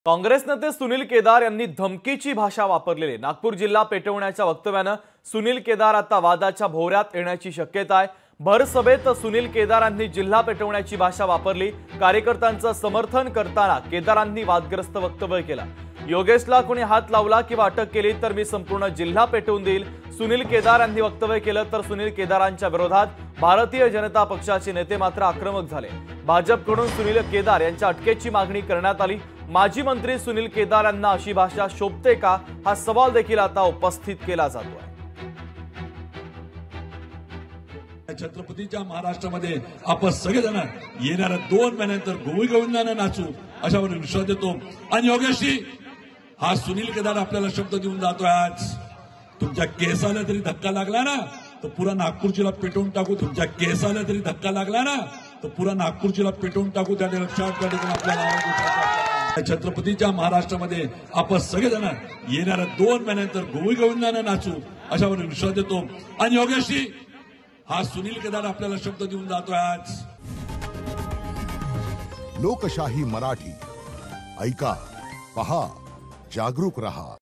काँग्रेस नेते सुनील केदार यांनी धमकीची भाषा वापरलेली नागपूर जिल्हा पेटवण्याच्या वक्तव्याने सुनील केदार आता वादाच्या भोवऱ्यात येण्याची शक्यता आहे। भर सभेत सुनील केदारांनी जिल्हा पेटवण्याची भाषा वापरली। कार्यकर्त्यांचं समर्थन करताना केदारांनी वादग्रस्त वक्तव्य केलं। योगेशला कोणी हात लावला किंवा अटक केली तर मी संपूर्ण जिल्हा पेटवून देईल, सुनील केदार यांनी वक्तव्य केलं। तर सुनील केदारांच्या विरोधात भारतीय जनता पक्षाचे नेते मात्र आक्रमक झाले। भाजपकडून सुनील केदार यांच्या अटकेची मागणी करण्यात आली। माजी मंत्री सुनील केदार यांना अशी भाषा शोभते का, हा सवाल देखील आता उपस्थित केला जातोय। छत्रपतीच्या महाराष्ट्रामध्ये आपण सगळेजण येणाऱ्या 2 महिन्यानंतर गोविंदाने नाचू अशावर विश्वास देतो। आणि योगेशजी, हा सुनील केदार आपल्याला शब्द देऊन जातोय, आज तुमच्या केसाला जरी धक्का लागला ना तर पुरा नागपूर जिल्हा पेटवून टाकू। तुमच्या केसाला जरी धक्का लागला ना तर पुरा नागपूर जिल्हा पेटवून टाकू। त्या लक्षात आपल्याला आवाज छत्रपतीच्या महाराष्ट्रामध्ये आपण सगळेजण येणाऱ्या 2 महिन्यानंतर गोविंदाने नाचू अशावर विश्वास देतो। आणि योगेशजी, हा सुनील केदार आपल्याला शब्द देऊन जातोय, आज लोकशाही मराठी ऐका, पहा, जागरूक रहा।